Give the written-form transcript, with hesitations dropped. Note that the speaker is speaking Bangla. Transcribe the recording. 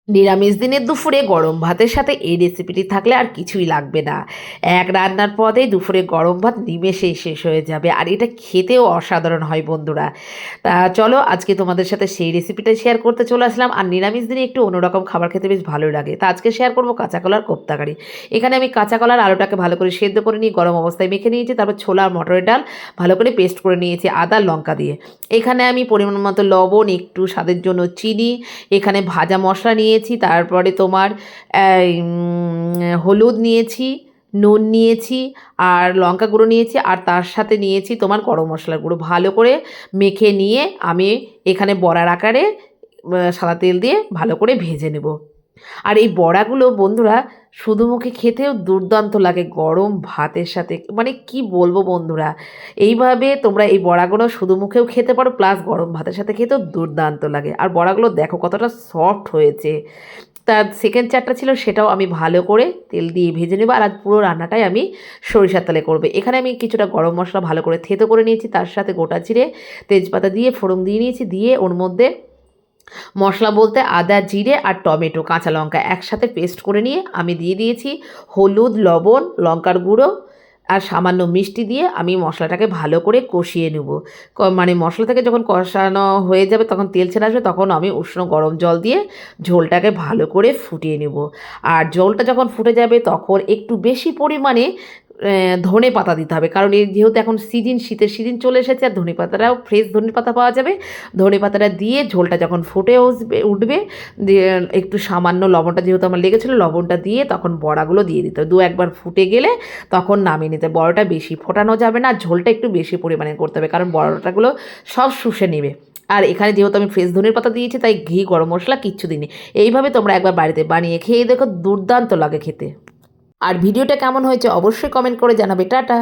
নিরামিষ দিনের দুপুরে গরম ভাতের সাথে এই রেসিপিটি থাকলে আর কিছুই লাগবে না। এক রান্নার পরেই দুপুরে গরম ভাত নিমেষেই শেষ হয়ে যাবে, আর এটা খেতেও অসাধারণ হয় বন্ধুরা। তা চলো আজকে তোমাদের সাথে সেই রেসিপিটা শেয়ার করতে চলে আসলাম। আর নিরামিষ দিনে একটু অন্যরকম খাবার খেতে বেশ ভালোই লাগে। তা আজকে শেয়ার করবো কাঁচা কলার কোপ্তাকারি। এখানে আমি কাঁচা কলার আলুটাকে ভালো করে সেদ্ধ করে নিয়ে গরম অবস্থায় মেখে নিয়েছি, তারপর ছোলা আর মটরের ডাল ভালো করে পেস্ট করে নিয়েছি আদা লঙ্কা দিয়ে। এখানে আমি পরিমাণ মতো লবণ, একটু স্বাদের জন্য চিনি, এখানে ভাজা মশলা নিয়েছি, তারপরে তোমার হলুদ নিয়েছি, নুন নিয়েছি, আর লঙ্কা গুঁড়ো নিয়েছি, আর তার সাথে নিয়েছি তোমার গরম মশলার গুঁড়ো। ভালো করে মেখে নিয়ে আমি এখানে বড়ার আকারে সাদা তেল দিয়ে ভালো করে ভেজে নেব। আর এই বড়াগুলো বন্ধুরা শুধু মুখে খেতেও দুর্দান্ত লাগে গরম ভাতের সাথে, মানে কি বলবো বন্ধুরা। এইভাবে তোমরা এই বড়াগুলো শুধু মুখেও খেতে পারো, প্লাস গরম ভাতের সাথে খেতেও দুর্দান্ত লাগে। আর বড়াগুলো দেখো কতটা সফট হয়েছে। তার সেকেন্ড চারটা ছিল, সেটাও আমি ভালো করে তেল দিয়ে ভেজে নেবো। আর আজ পুরো রান্নাটাই আমি সরিষার তেলে করবো। এখানে আমি কিছুটা গরম মশলা ভালো করে থেতো করে নিয়েছি, তার সাথে গোটা জিরে তেজপাতা দিয়ে ফোড়ন দিয়ে নিয়েছি। দিয়ে ওর মধ্যে মশলা বলতে আদা, জিরে আর টমেটো, কাঁচা লঙ্কা একসাথে পেস্ট করে নিয়ে আমি দিয়ে দিয়েছি হলুদ, লবণ, লঙ্কার গুঁড়ো আর সামান্য মিষ্টি দিয়ে আমি মশলাটাকে ভালো করে কষিয়ে নেব। মানে মশলা থেকে যখন কষানো হয়ে যাবে, তখন তেল ছেড়ে আসবে, তখন আমি উষ্ণ গরম জল দিয়ে ঝোলটাকে ভালো করে ফুটিয়ে নেব। আর ঝোলটা যখন ফুটে যাবে তখন একটু বেশি পরিমাণে ধনে পাতা দিতে হবে, কারণ এই যেহেতু এখন সিজন, শীতের সিজন চলে এসেছে, আর ধনে পাতাটাও ফ্রেশ ধনে পাতা পাওয়া যাবে। ধনে পাতাটা দিয়ে ঝোলটা যখন ফুটে উঠবে, দিয়ে একটু সামান্য লবণটা যেহেতু আমার লেগেছিলো, লবণটা দিয়ে তখন বড়াগুলো দিয়ে দিতে হবে। একবার ফুটে গেলে তখন নামিয়ে নিতে হবে। বড়াটা বেশি ফোটানো যাবে না, ঝোলটা একটু বেশি পরিমাণে করতে হবে, কারণ বড়াটাগুলো সব শুষে নেবে। আর এখানে যেহেতু আমি ফ্রেশ ধনের পাতা দিয়েছি, তাই ঘি, গরম মশলা কিচ্ছু দিইনি। এইভাবে তোমরা একবার বাড়িতে বানিয়ে খেয়ে দেখো, দুর্দান্ত লাগে খেতে। আর ভিডিওটা কেমন হয়েছে অবশ্যই কমেন্ট করে জানাবে। টাটা।